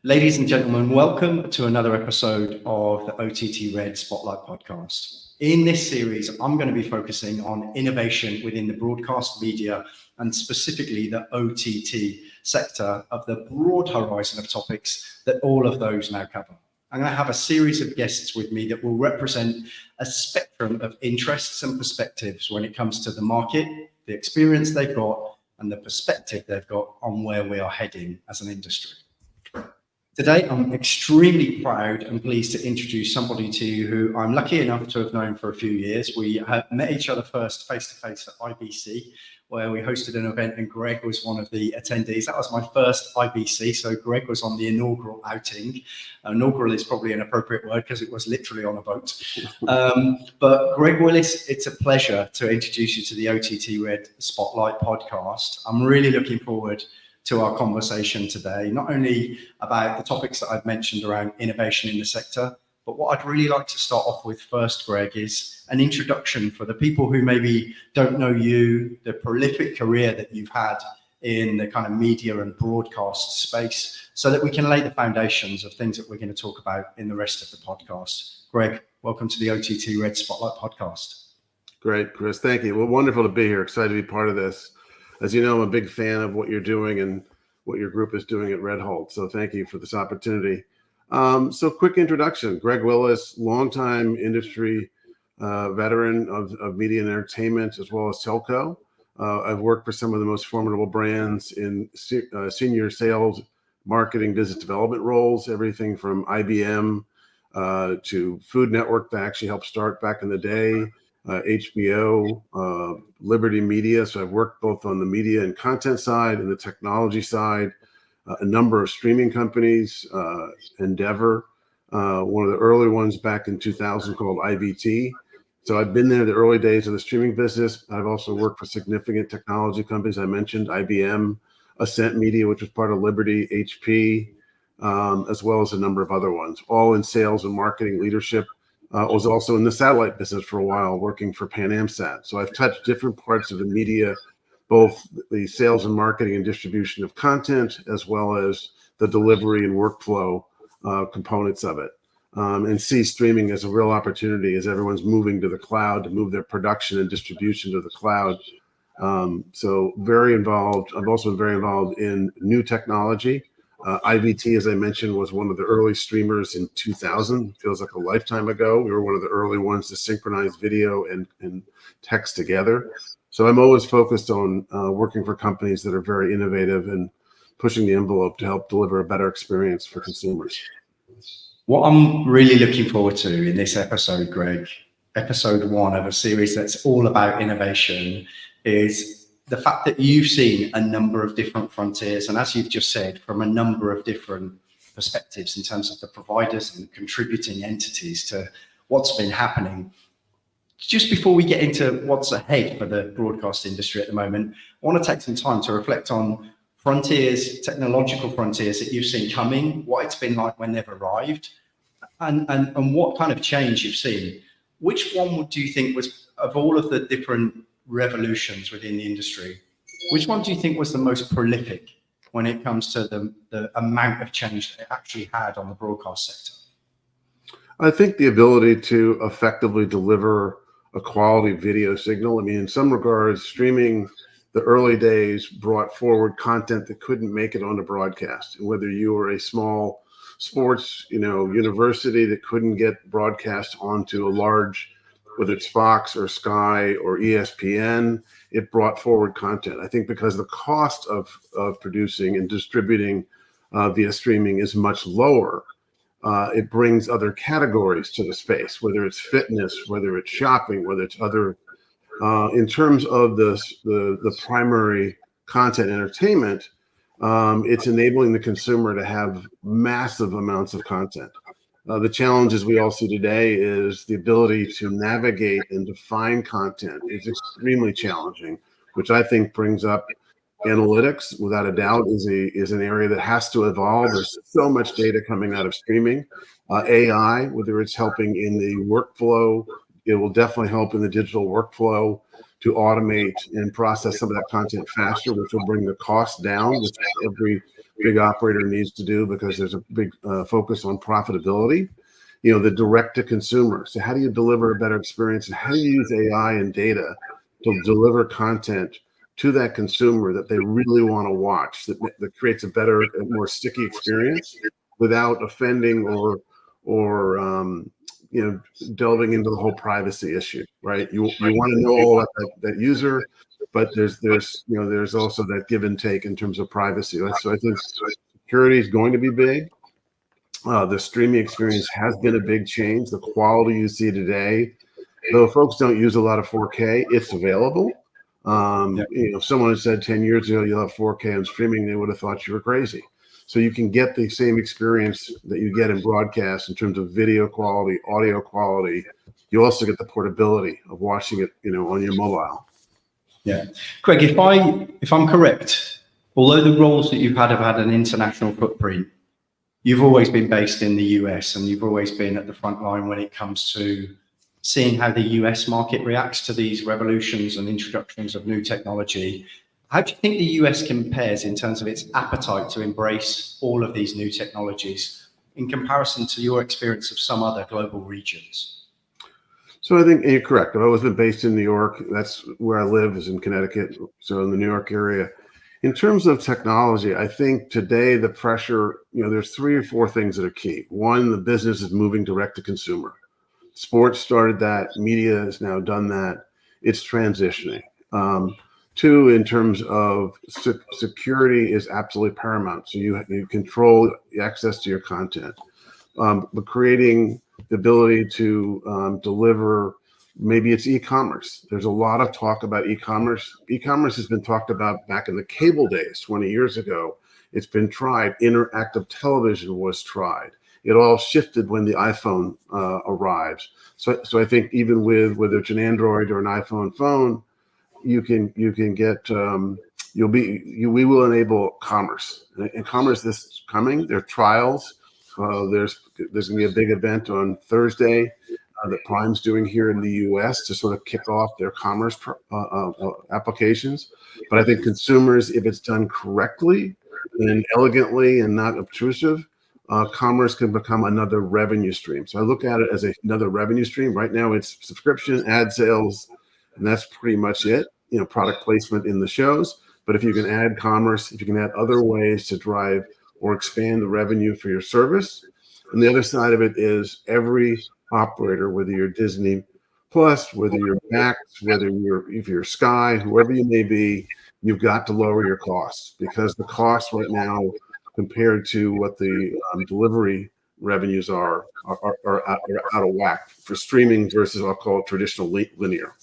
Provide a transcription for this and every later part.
Ladies and gentlemen, welcome to another episode of the OTTRED Spotlight podcast. In this series, I'm going to be focusing on innovation within the broadcast media and specifically the OTT sector of the broad horizon of topics that all of those now cover. I'm going to have a series of guests with me that will represent a spectrum of interests and perspectives when it comes to the market, the experience they've got, and the perspective they've got on where we are heading as an industry. Today, I'm extremely proud and pleased to introduce somebody to you who I'm lucky enough to have known for a few years. We met each other first face-to-face at IBC, where we hosted an event and Greg was one of the attendees. That was my first IBC, so Greg was on the inaugural outing. Inaugural is probably an appropriate word because it was literally on a boat. But Greg Willis, it's a pleasure to introduce you to the OTTRED Spotlight podcast. I'm really looking forward to our conversation today, not only about the topics that I've mentioned around innovation in the sector, but what I'd really like to start off with first, Greg, is an introduction for the people who maybe don't know you, the prolific career that you've had in the kind of media and broadcast space, so that we can lay the foundations of things that we're going to talk about in the rest of the podcast. Greg, welcome to the OTTRED Spotlight podcast. Great, Chris. Thank you. Well, wonderful to be here. Excited to be part of this. As you know, I'm a big fan of what you're doing and what your group is doing at Red Halt. So thank you for this opportunity. So quick introduction. Greg Willis, longtime industry veteran of media and entertainment, as well as telco. I've worked for some of the most formidable brands in senior sales, marketing, business development roles, everything from IBM to Food Network that actually helped start back in the day, HBO, Liberty Media. So I've worked both on the media and content side and the technology side, a number of streaming companies, Endeavor, one of the early ones back in 2000 called IVT. So I've been there the early days of the streaming business. I've also worked for significant technology companies. I mentioned IBM, Ascent Media, which was part of Liberty, HP, as well as a number of other ones, all in sales and marketing leadership. Was also in the satellite business for a while, working for Pan Am Sat. So I've touched different parts of the media, both the sales and marketing and distribution of content, as well as the delivery and workflow components of it. And see streaming as a real opportunity as everyone's moving to the cloud to move their production and distribution to the cloud. So very involved. I've also been very involved in new technology. IVT, as I mentioned, was one of the early streamers in 2000. Feels like a lifetime ago. We were one of the early ones to synchronize video and text together. So I'm always focused on working for companies that are very innovative and pushing the envelope to help deliver a better experience for consumers. What I'm really looking forward to in this episode, Greg, episode 1 of a series that's all about innovation, is the fact that you've seen a number of different frontiers, and as you've just said, from a number of different perspectives in terms of the providers and contributing entities to what's been happening. Just before we get into what's ahead for the broadcast industry at the moment, I want to take some time to reflect on frontiers, technological frontiers that you've seen coming, what it's been like when they've arrived, and what kind of change you've seen. Which one do you think was, of all of the different revolutions within the industry, which one do you think was the most prolific when it comes to the amount of change that it actually had on the broadcast sector? I think the ability to effectively deliver a quality video signal. I mean, in some regards, streaming, the early days brought forward content that couldn't make it on a broadcast. And whether you were a small sports, university that couldn't get broadcast onto a large, whether it's Fox or Sky or ESPN, it brought forward content. I think because the cost of producing and distributing via streaming is much lower, it brings other categories to the space, whether it's fitness, whether it's shopping, whether it's other. In terms of the primary content entertainment, it's enabling the consumer to have massive amounts of content. The challenges we all see today is the ability to navigate and define content is extremely challenging, which I think brings up analytics, without a doubt, is an area that has to evolve. There's so much data coming out of streaming. AI, whether it's helping in the workflow, it will definitely help in the digital workflow to automate and process some of that content faster, which will bring the cost down, which every big operator needs to do because there's a big focus on profitability. The direct to consumer. So how do you deliver a better experience, and how do you use AI and data to deliver content to that consumer that they really want to watch, that creates a better, more sticky experience without offending or delving into the whole privacy issue, right? You want to know all about that user, but there's also that give and take in terms of privacy. So I think security is going to be big. The streaming experience has been a big change. The quality you see today, though folks don't use a lot of 4K, it's available. If someone had said 10 years ago you'll have 4K on streaming, they would have thought you were crazy. So you can get the same experience that you get in broadcast in terms of video quality, audio quality. You also get the portability of watching it, on your mobile. Yeah, Craig, if I'm correct, although the roles that you've had have had an international footprint, you've always been based in the US, and you've always been at the front line when it comes to seeing how the US market reacts to these revolutions and introductions of new technology. How do you think the US compares in terms of its appetite to embrace all of these new technologies in comparison to your experience of some other global regions? So I think you're correct. I've always been based in New York. That's where I live, is in Connecticut, so in the New York area. In terms of technology, I think today the pressure, there's 3 or 4 things that are key. One, the business is moving direct to consumer. Sports started that. Media has now done that. It's transitioning. 2, in terms of security is absolutely paramount. So you control access to your content. But creating the ability to deliver, maybe it's e-commerce. There's a lot of talk about e-commerce. E-commerce has been talked about back in the cable days, 20 years ago. It's been tried. Interactive television was tried. It all shifted when the iPhone arrived. So I think even with whether it's an Android or an iPhone phone, we will enable commerce. And commerce is coming. There are trials. There's going to be a big event on Thursday that Prime's doing here in the US to sort of kick off their commerce applications. But I think consumers, if it's done correctly and elegantly and not obtrusive, commerce can become another revenue stream. So I look at it as another revenue stream. Right now it's subscription, ad sales, and that's pretty much it, product placement in the shows. But if you can add commerce, if you can add other ways to drive or expand the revenue for your service. And the other side of it is every operator, whether you're Disney Plus, whether you're Max, if you're Sky, whoever you may be, you've got to lower your costs, because the costs right now compared to what the delivery revenues are out of whack for streaming versus, I'll call it, traditional linear.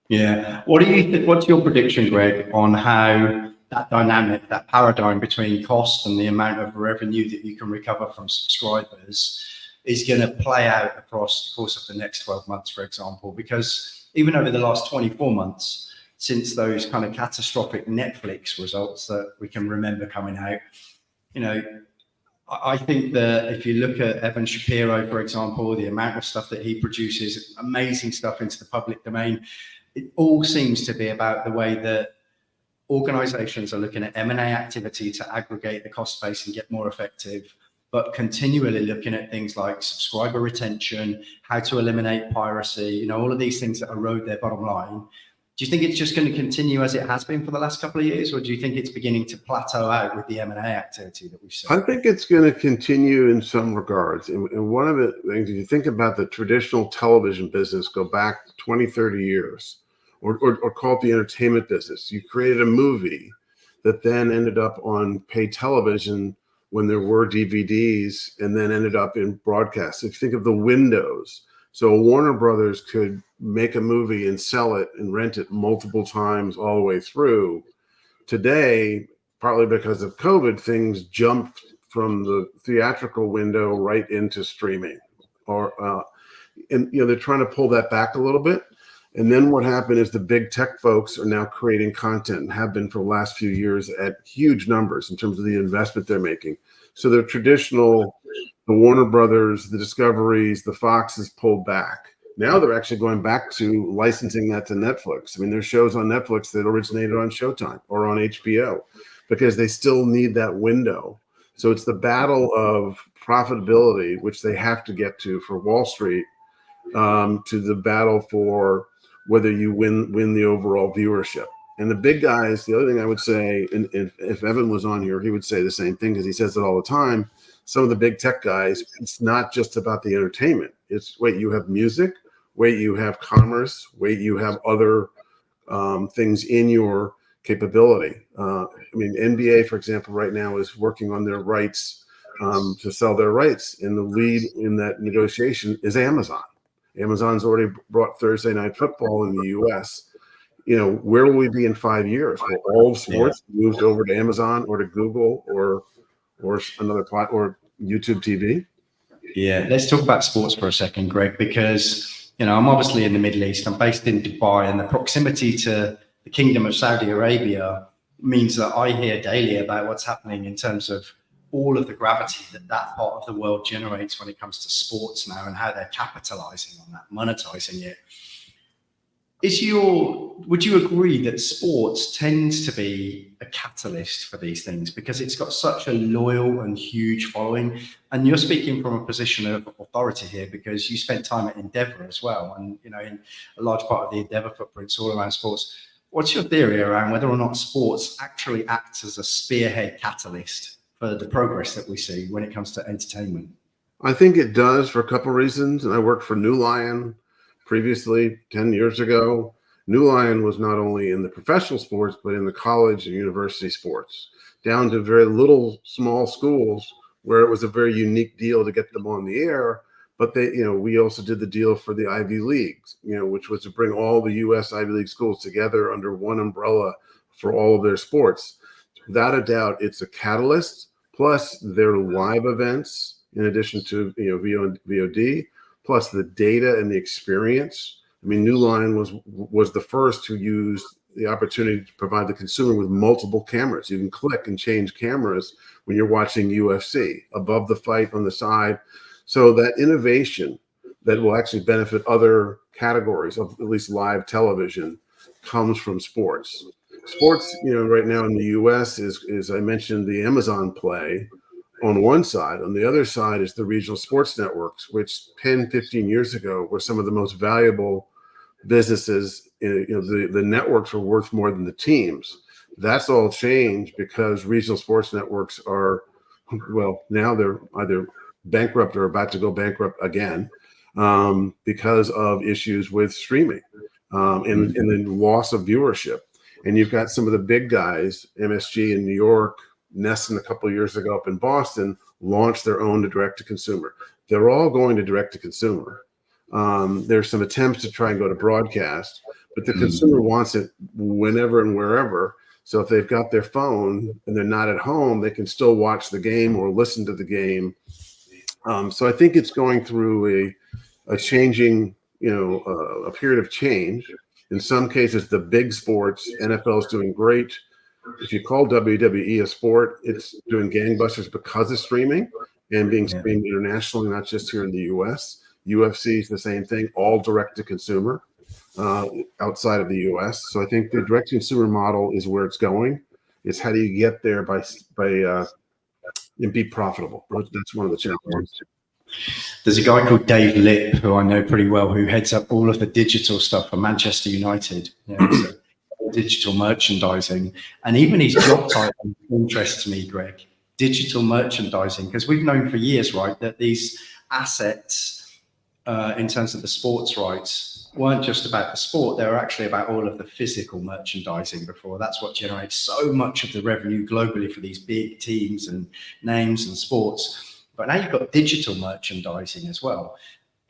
Yeah. What do you think? What's your prediction, Greg, on how that dynamic, that paradigm between cost and the amount of revenue that you can recover from subscribers is going to play out across the course of the next 12 months, for example? Because even over the last 24 months, since those kind of catastrophic Netflix results that we can remember coming out, I think that if you look at Evan Shapiro, for example, the amount of stuff that he produces, amazing stuff into the public domain, it all seems to be about the way that organizations are looking at M&A activity to aggregate the cost base and get more effective, but continually looking at things like subscriber retention, how to eliminate piracy, all of these things that erode their bottom line. Do you think it's just going to continue as it has been for the last couple of years, or do you think it's beginning to plateau out with the M&A activity that we've seen? I think it's going to continue in some regards. And one of the things, if you think about the traditional television business, go back 20, 30 years, or call it the entertainment business. You created a movie that then ended up on paid television when there were DVDs, and then ended up in broadcast. If you think of the windows, so Warner Brothers could make a movie and sell it and rent it multiple times all the way through. Today, partly because of COVID, things jumped from the theatrical window right into streaming, and they're trying to pull that back a little bit. And then what happened is the big tech folks are now creating content, and have been for the last few years, at huge numbers in terms of the investment they're making. So the traditional, the Warner Brothers, the Discoveries, the Foxes pulled back. Now they're actually going back to licensing that to Netflix. I mean, there's shows on Netflix that originated on Showtime or on HBO because they still need that window. So it's the battle of profitability, which they have to get to for Wall Street, to the battle for whether you win the overall viewership. And the big guys, the other thing I would say, and if Evan was on here, he would say the same thing because he says it all the time. Some of the big tech guys, it's not just about the entertainment. It's wait, you have music, wait, you have commerce, wait, you have other things in your capability. I mean, NBA, for example, right now is working on their rights to sell their rights. And the lead in that negotiation is Amazon. Amazon's already brought Thursday Night Football in the U.S. You know, where will we be in 5 years? Will all of sports moved over to Amazon or to Google or another platform or YouTube TV? Yeah, let's talk about sports for a second, Greg, because I'm obviously in the Middle East. I'm based in Dubai, and the proximity to the Kingdom of Saudi Arabia means that I hear daily about what's happening in terms of all of the gravity that part of the world generates when it comes to sports now and how they're capitalizing on that, monetizing it. Would you agree that sports tends to be a catalyst for these things because it's got such a loyal and huge following? And you're speaking from a position of authority here because you spent time at Endeavour as well. And, in a large part of the Endeavour footprint's all around sports. What's your theory around whether or not sports actually acts as a spearhead catalyst for the progress that we see when it comes to entertainment? I think it does for a couple of reasons. And I worked for New Lion previously 10 years ago. New Lion was not only in the professional sports, but in the college and university sports, down to very little small schools where it was a very unique deal to get them on the air. But we also did the deal for the Ivy Leagues, which was to bring all the U.S. Ivy League schools together under one umbrella for all of their sports. Without a doubt, it's a catalyst. Plus, their live events, in addition to VOD, plus the data and the experience. I mean, New Line was the first who used the opportunity to provide the consumer with multiple cameras. You can click and change cameras when you're watching UFC, above the fight, on the side. So that innovation that will actually benefit other categories of at least live television comes from sports. Sports, right now in the U.S. is I mentioned the Amazon play on one side. On the other side is the regional sports networks, which 10, 15 years ago were some of the most valuable businesses. The networks were worth more than the teams. That's all changed because regional sports networks are, now they're either bankrupt or about to go bankrupt again because of issues with streaming and the loss of viewership. And you've got some of the big guys, MSG in New York, Nesson a couple of years ago up in Boston, launched their own direct-to-consumer. They're all going to direct-to-consumer. There's some attempts to try and go to broadcast, but the consumer wants it whenever and wherever. So if they've got their phone and they're not at home, they can still watch the game or listen to the game. So I think it's going through a changing, a period of change. In some cases, the big sports, NFL is doing great. If you call WWE a sport, it's doing gangbusters because of streaming and being streamed internationally, not just here in the U.S. UFC is the same thing, all direct to consumer outside of the U.S. So I think the direct to consumer model is where it's going. It's how do you get there by and be profitable. That's one of the challenges. There's a guy called Dave Lipp, who I know pretty well, who heads up all of the digital stuff for Manchester United. So digital merchandising, and even his job title interests me, Greg. Digital merchandising, because we've known for years, right, that these assets, in terms of the sports rights, weren't just about the sport; they were actually about all of the physical merchandising before. That's what generates so much of the revenue globally for these big teams and names and sports. But now you've got digital merchandising as well.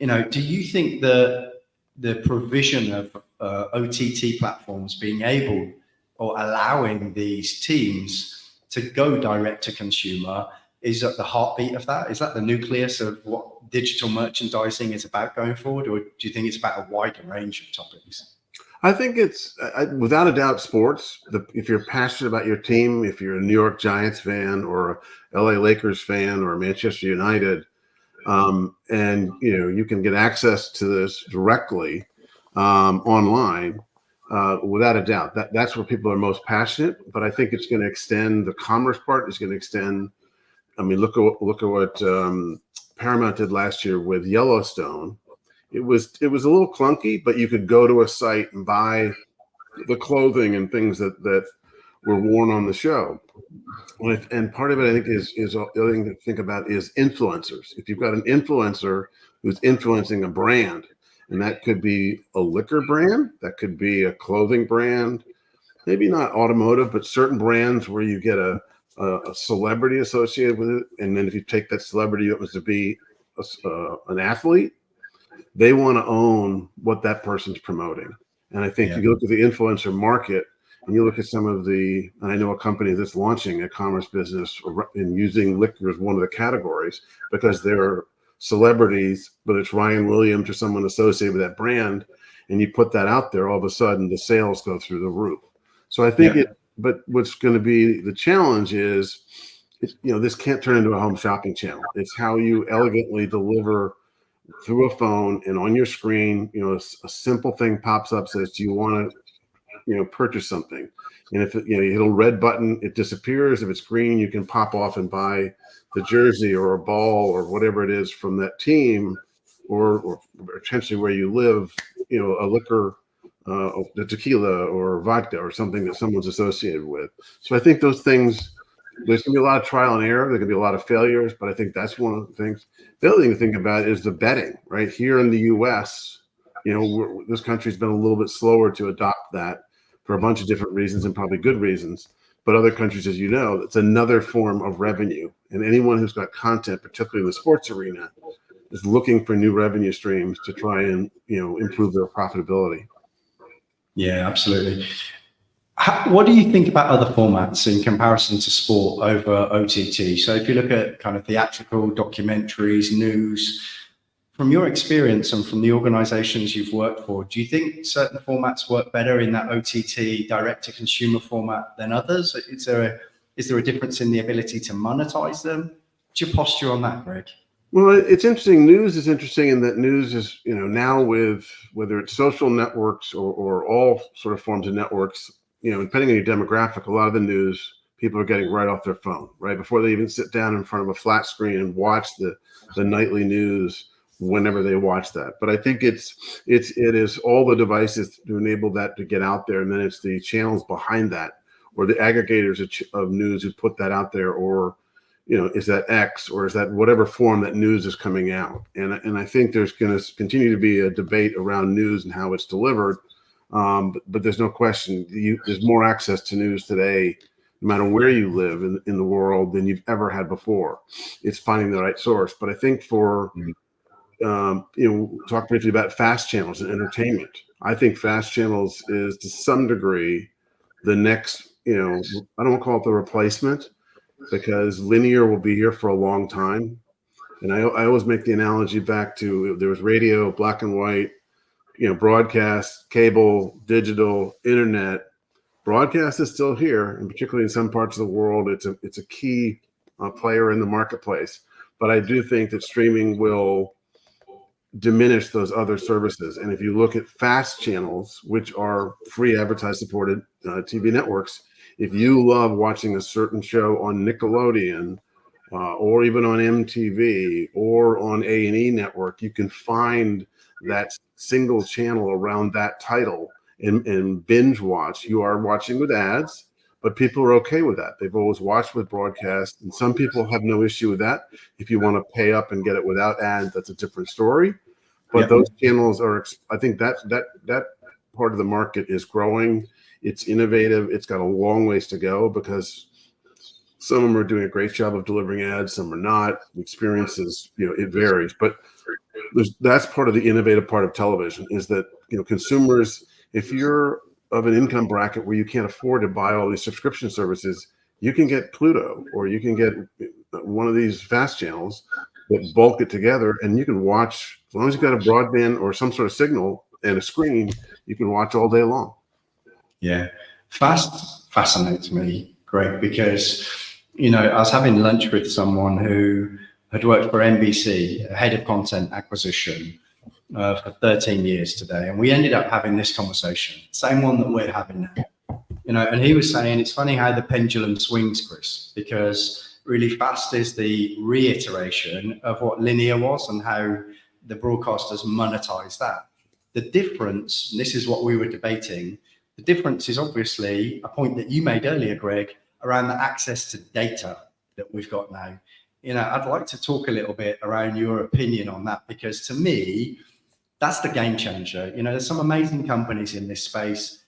Do you think that the provision of OTT platforms being able or allowing these teams to go direct to consumer is at the heartbeat of that? Is that the nucleus of what digital merchandising is about going forward? Or do you think it's about a wider range of topics? I think it's without a doubt sports. If you're passionate about your team, if you're a New York Giants fan or a LA Lakers fan or Manchester United, And you can get access to this directly online without a doubt. That's where people are most passionate. But I think it's going to extend the commerce part. Is going to extend. I mean, look at what Paramount did last year with Yellowstone. It was a little clunky, but you could go to a site and buy the clothing and things that were worn on the show. And part of it, I think, is the other thing to think about is influencers. If you've got an influencer who's influencing a brand, and that could be a liquor brand, that could be a clothing brand, maybe not automotive, but certain brands where you get a celebrity associated with it. And then if you take that celebrity that was to be an athlete, they want to own what that person's promoting. And I think you look at the influencer market, and you look at some of and I know a company that's launching a commerce business and using liquor as one of the categories because they're celebrities, but it's Ryan Williams or someone associated with that brand. And you put that out there, all of a sudden the sales go through the roof. So I think but what's going to be the challenge is, this can't turn into a home shopping channel. It's how you elegantly deliver through a phone and on your screen. A simple thing pops up, says, do you want to purchase something? And if you hit a red button, it disappears. If it's green, you can pop off and buy the jersey or a ball or whatever it is from that team, or potentially where you live, a liquor, the tequila or vodka or something that someone's associated with. So I think those things, there's going to be a lot of trial and error. There can be a lot of failures, but I think that's one of the things. The other thing to think about is the betting. Right here in the U.S., this country's been a little bit slower to adopt that for a bunch of different reasons and probably good reasons. But other countries, as you know, it's another form of revenue. And anyone who's got content, particularly in the sports arena, is looking for new revenue streams to try and improve their profitability. Yeah, absolutely. What do you think about other formats in comparison to sport over OTT? So if you look at kind of theatrical, documentaries, news, from your experience and from the organizations you've worked for, do you think certain formats work better in that OTT direct-to-consumer format than others? Is there a difference in the ability to monetize them? What's your posture on that, Greg? Well, it's interesting. News is interesting in that news is, now with whether it's social networks or all sort of forms of networks, depending on your demographic, a lot of the news people are getting right off their phone, right? Before they even sit down in front of a flat screen and watch the nightly news whenever they watch that. But I think it is all the devices to enable that to get out there. And then it's the channels behind that, or the aggregators of news who put that out there, or is that X, or is that whatever form that news is coming out? And I think there's going to continue to be a debate around news and how it's delivered. But there's no question there's more access to news today, no matter where you live in the world, than you've ever had before. It's finding the right source. But I think for talk briefly about fast channels and entertainment. I think fast channels is to some degree the next. I don't want to call it the replacement, because linear will be here for a long time. And I always make the analogy back to, there was radio, black and white, broadcast, cable, digital, internet. Broadcast is still here, and particularly in some parts of the world, it's a key player in the marketplace. But I do think that streaming will diminish those other services. And if you look at fast channels, which are free advertised supported TV networks, if you love watching a certain show on Nickelodeon or even on MTV or on A&E network, you can find that single channel around that title and binge watch. You are watching with ads, but people are okay with that. They've always watched with broadcast, and some people have no issue with that. If you want to pay up and get it without ads, that's a different story. But those channels are, I think that part of the market is growing. It's innovative. It's got a long ways to go, because some of them are doing a great job of delivering ads, some are not. The experience is, it varies. But that's part of the innovative part of television, is that, consumers, if you're of an income bracket where you can't afford to buy all these subscription services, you can get Pluto, or you can get one of these fast channels that bulk it together, and you can watch, as long as you've got a broadband or some sort of signal and a screen, you can watch all day long. Yeah, fast fascinates me, Greg, because I was having lunch with someone who had worked for NBC, head of content acquisition, for 13 years today. And we ended up having this conversation, same one that we're having now. And he was saying, it's funny how the pendulum swings, Chris, because really fast is the reiteration of what linear was and how the broadcasters monetize that. The difference, and this is what we were debating, the difference is obviously a point that you made earlier, Greg, around the access to data that we've got now. I'd like to talk a little bit around your opinion on that, because to me, that's the game changer. There's some amazing companies in this space.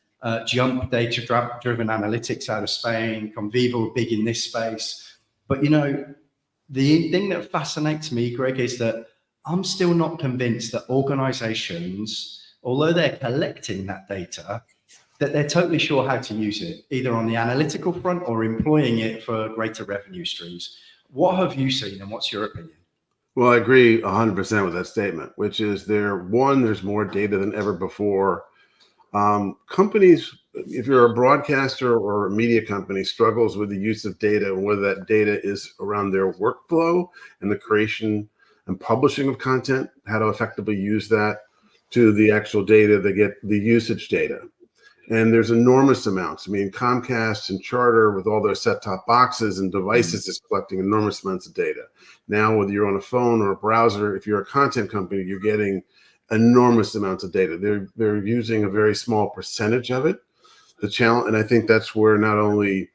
Jump, data-driven analytics out of Spain, Convivo, big in this space. But, the thing that fascinates me, Greg, is that I'm still not convinced that organizations, although they're collecting that data, that they're totally sure how to use it, either on the analytical front or employing it for greater revenue streams. What have you seen, and what's your opinion? Well, I agree 100% with that statement, which is there's more data than ever before. Companies, if you're a broadcaster or a media company, struggles with the use of data, and whether that data is around their workflow and the creation and publishing of content, how to effectively use that, to the actual data, they get the usage data. And there's enormous amounts. I mean, Comcast and Charter, with all their set-top boxes and devices, is collecting enormous amounts of data. Now, whether you're on a phone or a browser, if you're a content company, you're getting enormous amounts of data. They're using a very small percentage of it. The challenge, and I think that's where not only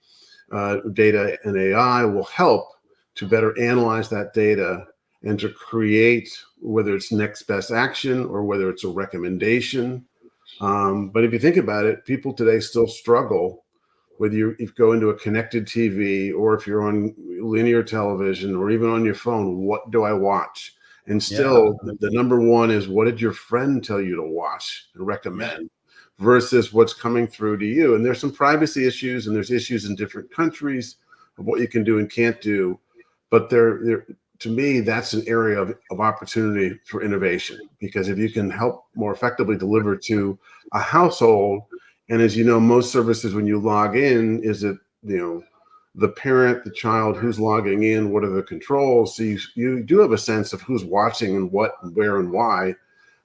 data and AI will help to better analyze that data and to create, whether it's next best action or whether it's a recommendation. But if you think about it, people today still struggle, whether if you go into a connected TV or if you're on linear television or even on your phone, what do I watch? And still, the number one is, what did your friend tell you to watch and recommend, versus what's coming through to you? And there's some privacy issues, and there's issues in different countries of what you can do and can't do. But to me, that's an area of opportunity for innovation, because if you can help more effectively deliver to a household, and as you know, most services, when you log in, is it, the parent, the child, who's logging in, what are the controls? So you do have a sense of who's watching and what, and where, and why.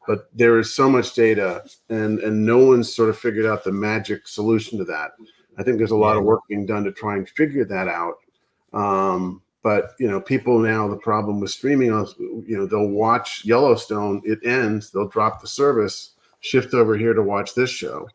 But there is so much data, and no one's sort of figured out the magic solution to that. I think there's a lot of work being done to try and figure that out. But people now, the problem with streaming, they'll watch Yellowstone, it ends, they'll drop the service, shift over here to watch this show,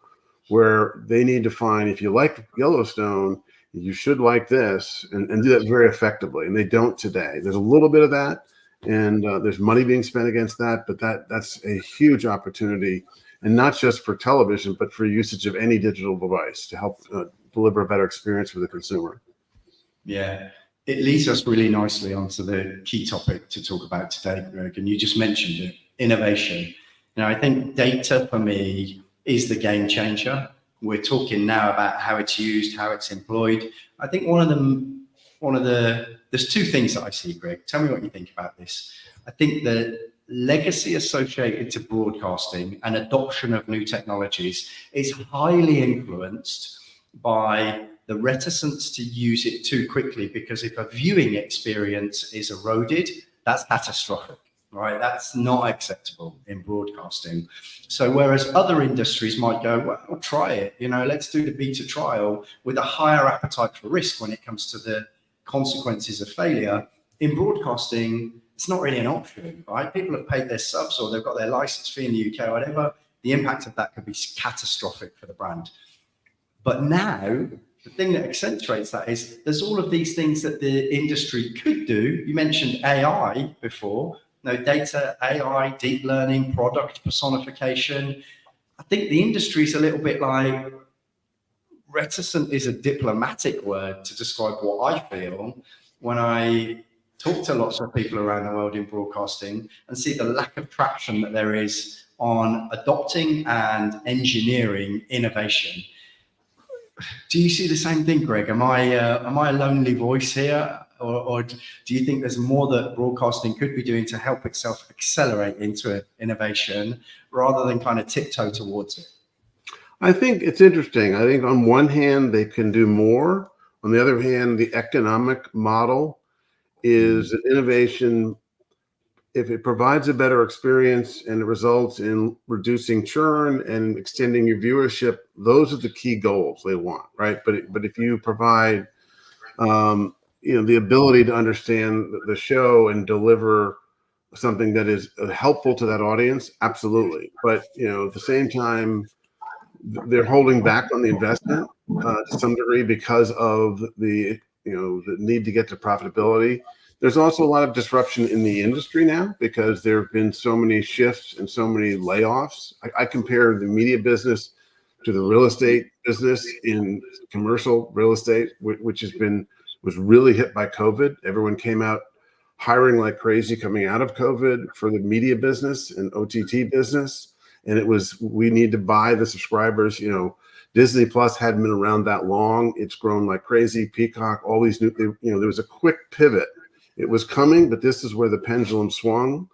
where they need to find, if you like Yellowstone, you should like this, and do that very effectively. And they don't today. There's a little bit of that, and there's money being spent against that, but that's a huge opportunity, and not just for television, but for usage of any digital device to help deliver a better experience for the consumer. Yeah. It leads us really nicely onto the key topic to talk about today, Greg, and you just mentioned it, innovation. I think data for me is the game changer. We're talking now about how it's used, how it's employed. I think there's two things that I see, Greg. Tell me what you think about this. I think the legacy associated to broadcasting and adoption of new technologies is highly influenced by the reticence to use it too quickly, because if a viewing experience is eroded, that's catastrophic, right? That's not acceptable in broadcasting. So whereas other industries might go, well, try it, let's do the beta trial, with a higher appetite for risk when it comes to the consequences of failure, in broadcasting, it's not really an option, right? People have paid their subs, or they've got their license fee in the UK or whatever. The impact of that could be catastrophic for the brand. But now, the thing that accentuates that is there's all of these things that the industry could do. You mentioned AI before. Data, AI, deep learning, product personification. I think the industry is a little bit like, reticent is a diplomatic word to describe what I feel when I talk to lots of people around the world in broadcasting and see the lack of traction that there is on adopting and engineering innovation. Do you see the same thing, Greg? Am I a lonely voice here, or do you think there's more that broadcasting could be doing to help itself accelerate into innovation rather than kind of tiptoe towards it? I think it's interesting. I think on one hand, they can do more. On the other hand, the economic model is that innovation, if it provides a better experience and it results in reducing churn and extending your viewership, those are the key goals they want, right? But if you provide, the ability to understand the show and deliver something that is helpful to that audience, absolutely. But at the same time, they're holding back on the investment to some degree because of the need to get to profitability. There's also a lot of disruption in the industry now because there have been so many shifts and so many layoffs. I compare the media business to the real estate business in commercial real estate, which was really hit by COVID. Everyone came out hiring like crazy coming out of COVID for the media business and OTT business. And we need to buy the subscribers. Disney Plus hadn't been around that long. It's grown like crazy. Peacock, all these new, there was a quick pivot. It was coming, but this is where the pendulum swung.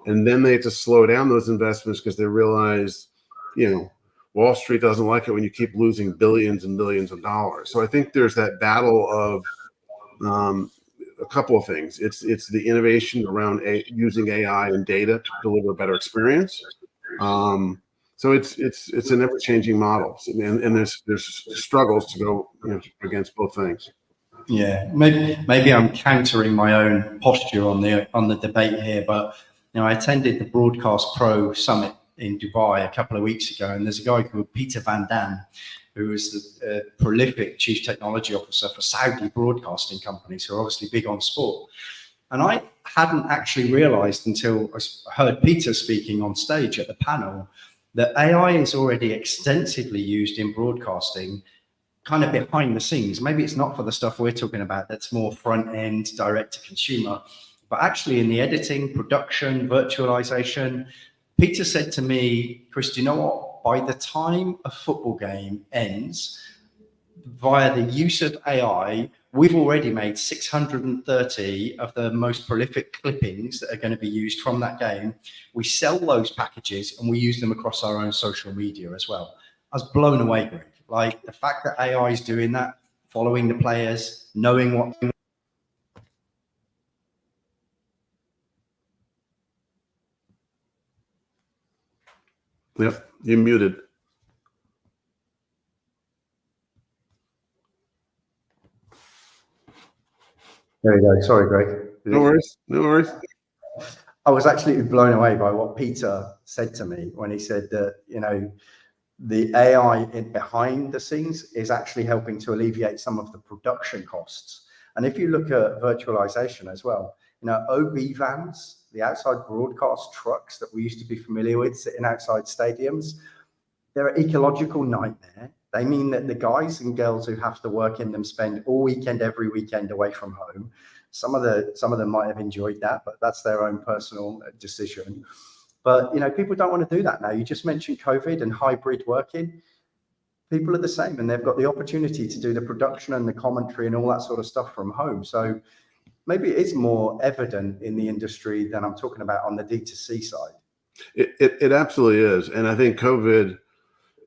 And then they had to slow down those investments because they realized, Wall Street doesn't like it when you keep losing billions and billions of dollars. So I think there's that battle of a couple of things. It's the innovation around using AI and data to deliver a better experience. So it's an ever-changing model, and there's struggles to go against both things. Yeah, maybe I'm countering my own posture on the debate here, but I attended the Broadcast Pro Summit in Dubai a couple of weeks ago, and there's a guy called Peter Van Dam, who is the prolific chief technology officer for Saudi broadcasting companies who are obviously big on sport. And I hadn't actually realized until I heard Peter speaking on stage at the panel that AI is already extensively used in broadcasting, kind of behind the scenes. Maybe it's not for the stuff we're talking about that's more front end, direct to consumer, but actually in the editing, production, virtualization. Peter said to me, Chris, do you know what? By the time a football game ends, via the use of AI, we've already made 630 of the most prolific clippings that are going to be used from that game. We sell those packages and we use them across our own social media as well. I was blown away, Greg. Like the fact that AI is doing that, following the players, knowing what. Yep, you're muted. There you go. Sorry, Greg. No worries. I was actually blown away by what Peter said to me when he said that, the AI behind the scenes is actually helping to alleviate some of the production costs. And if you look at virtualization as well, OB vans, the outside broadcast trucks that we used to be familiar with sitting outside stadiums, they're an ecological nightmare. They mean that the guys and girls who have to work in them spend all weekend, every weekend away from home. Some of them might have enjoyed that, but that's their own personal decision. But, people don't want to do that now. You just mentioned COVID and hybrid working. People are the same, and they've got the opportunity to do the production and the commentary and all that sort of stuff from home. So maybe it is more evident in the industry than I'm talking about on the D2C side. It absolutely is. And I think COVID,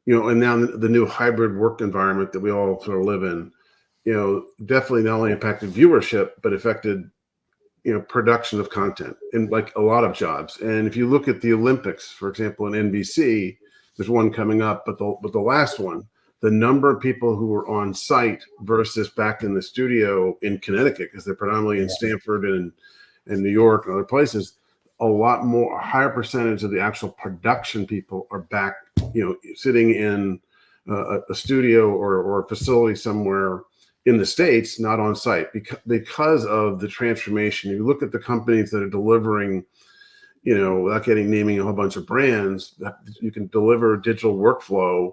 and now the new hybrid work environment that we all sort of live in, definitely not only impacted viewership, but affected production of content in like a lot of jobs. And if you look at the Olympics, for example, in NBC, there's one coming up, but the last one, the number of people who were on site versus back in the studio in Connecticut, because they're predominantly in Stanford and New York and other places, a higher percentage of the actual production people are back, sitting in a studio or a facility somewhere in the States, not on site, because of the transformation. You look at the companies that are delivering, without naming a whole bunch of brands, that you can deliver digital workflow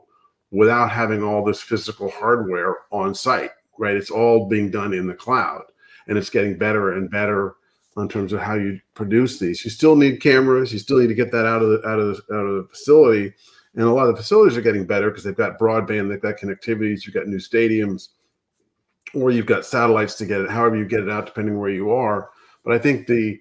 without having all this physical hardware on site, right? It's all being done in the cloud, and it's getting better and better in terms of how you produce these. You still need cameras. You still need to get that out of the facility, and a lot of the facilities are getting better because they've got broadband, they've got connectivities, you've got new stadiums, or you've got satellites to get it, however you get it out, depending where you are. But I think the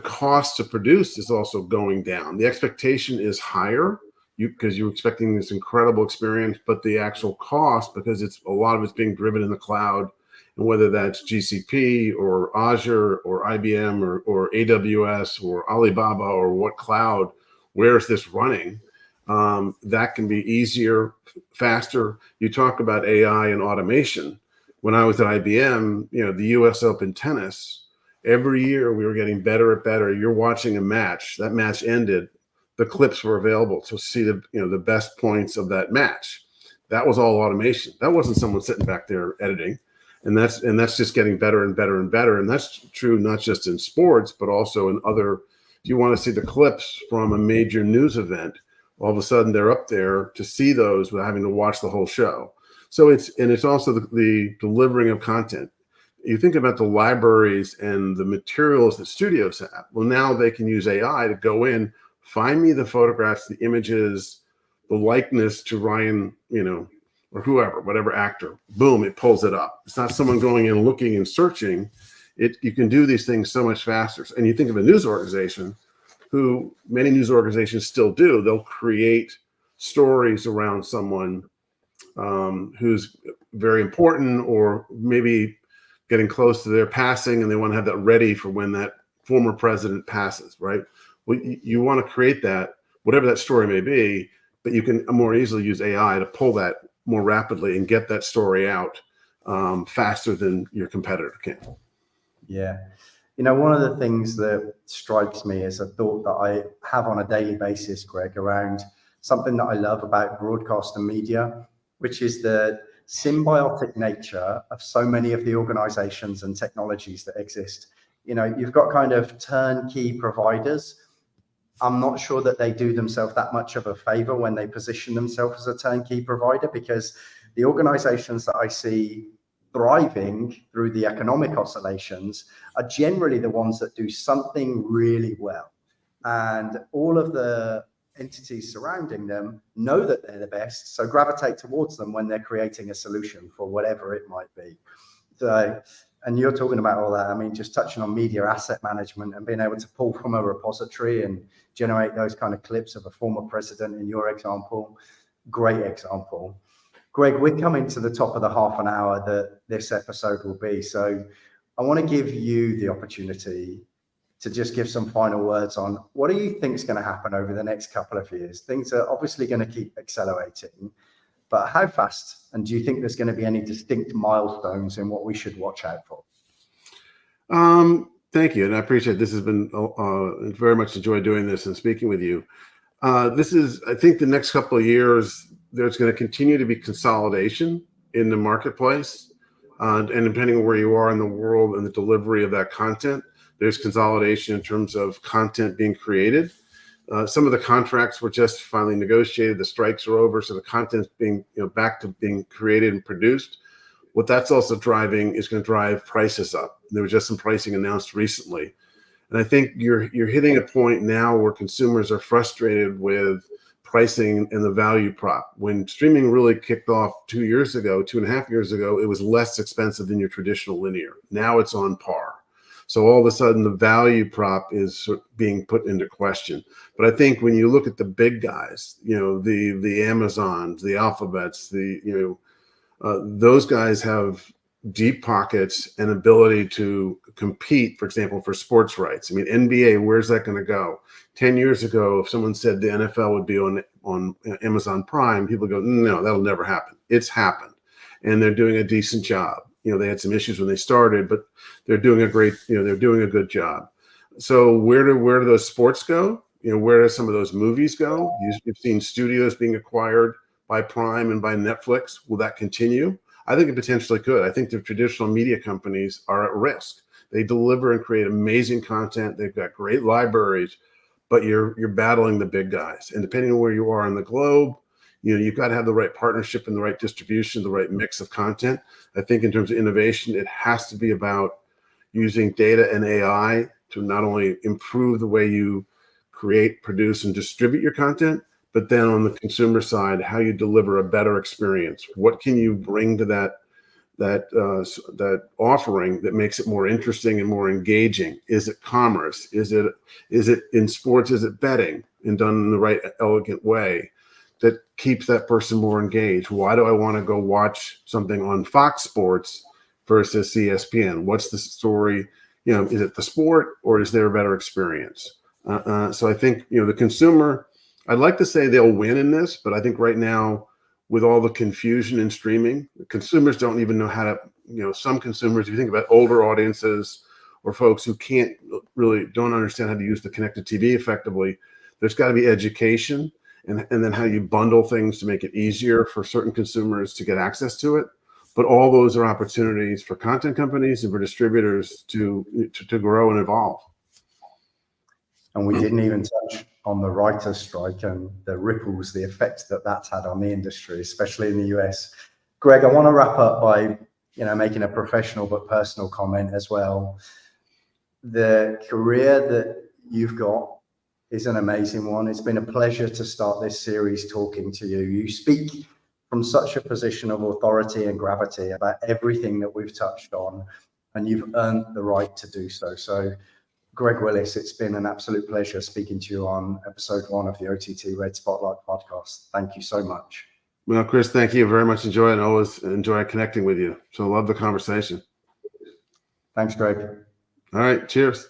cost to produce is also going down. The expectation is higher because you're expecting this incredible experience, but the actual cost, because a lot of it's being driven in the cloud And whether that's GCP or Azure or IBM or AWS or Alibaba or what cloud, where is this running? That can be easier, faster. You talk about AI and automation. When I was at IBM, the US Open tennis, every year we were getting better and better. You're watching a match. That match ended. The clips were available to see the best points of that match. That was all automation. That wasn't someone sitting back there editing. And that's just getting better and better and better. And that's true not just in sports, but also in other. If you want to see the clips from a major news event, all of a sudden they're up there to see those without having to watch the whole show. So it's also the delivering of content. You think about the libraries and the materials that studios have. Well, now they can use AI to go in, find me the photographs, the images, the likeness to Ryan, or whoever, whatever actor. Boom, it pulls it up. It's not someone going in looking and searching. You can do these things so much faster. And you think of a news organization, who many news organizations still do. They'll create stories around someone who's very important, or maybe getting close to their passing, and they want to have that ready for when that former president passes, right? Well, you want to create that, whatever that story may be, but you can more easily use AI to pull that more rapidly and get that story out faster than your competitor can. Yeah. One of the things that strikes me is a thought that I have on a daily basis, Greg, around something that I love about broadcast and media, which is the symbiotic nature of so many of the organizations and technologies that exist. You've got kind of turnkey providers. I'm not sure that they do themselves that much of a favor when they position themselves as a turnkey provider, because the organizations that I see thriving through the economic oscillations are generally the ones that do something really well. And all of the entities surrounding them know that they're the best, so gravitate towards them when they're creating a solution for whatever it might be. So, and you're talking about all that. I mean, just touching on media asset management and being able to pull from a repository and generate those kind of clips of a former president in your example, great example. Greg, we're coming to the top of the half an hour that this episode will be. So I want to give you the opportunity to just give some final words on what do you think is going to happen over the next couple of years? Things are obviously going to keep accelerating, but how fast? And do you think there's going to be any distinct milestones in what we should watch out for? Thank you. And I appreciate it. This has been very much enjoyed doing this and speaking with you. I think the next couple of years, there's going to continue to be consolidation in the marketplace. And depending on where you are in the world and the delivery of that content, there's consolidation in terms of content being created. Some of the contracts were just finally negotiated. The strikes are over, so the content's being back to being created and produced. What that's also driving is going to drive prices up. There was just some pricing announced recently, and I think you're hitting a point now where consumers are frustrated with pricing and the value prop. When streaming really kicked off 2.5 years ago, it was less expensive than your traditional linear. Now it's on par. So all of a sudden, the value prop is being put into question. But I think when you look at the big guys, the Amazons, the Alphabets, those guys have deep pockets and ability to compete, for example, for sports rights. I mean, NBA, where's that going to go? 10 years ago, if someone said the NFL would be on Amazon Prime, people go, no, that'll never happen. It's happened. And they're doing a decent job. They had some issues when they started, but they're doing they're doing a good job. So where do those sports go? Where do some of those movies go? You've seen studios being acquired by Prime and by Netflix. Will that continue? I think it potentially could. I think the traditional media companies are at risk. They deliver and create amazing content. They've got great libraries, but you're battling the big guys. And depending on where you are on the globe, you've got to have the right partnership and the right distribution, the right mix of content. I think in terms of innovation, it has to be about using data and AI to not only improve the way you create, produce, and distribute your content, but then on the consumer side, how you deliver a better experience. What can you bring to that offering that makes it more interesting and more engaging? Is it commerce? Is it in sports? Is it betting and done in the right, elegant way that keeps that person more engaged? Why do I want to go watch something on Fox Sports versus ESPN? What's the story? You know, is it the sport or is there a better experience? So I think, you know, the consumer, I'd like to say they'll win in this, but I think right now with all the confusion in streaming, consumers don't even know how to, you know, some consumers, if you think about older audiences or folks who don't understand how to use the connected TV effectively, there's got to be education and then how you bundle things to make it easier for certain consumers to get access to it. But all those are opportunities for content companies and for distributors to grow and evolve. And we didn't even touch on the writer's strike and the ripples, the effect that that's had on the industry, especially in the US. Greg, I want to wrap up by, you know, making a professional but personal comment as well. The career that you've got is an amazing one. It's been a pleasure to start this series talking to you. You speak from such a position of authority and gravity about everything that we've touched on, and you've earned the right to do so. So, Greg Willis, it's been an absolute pleasure speaking to you on episode 1 of the OTTRED Spotlight podcast. Thank you so much. Well, Chris, thank you very much. Enjoy it, and always enjoy connecting with you. So I love the conversation. Thanks, Greg. All right. Cheers.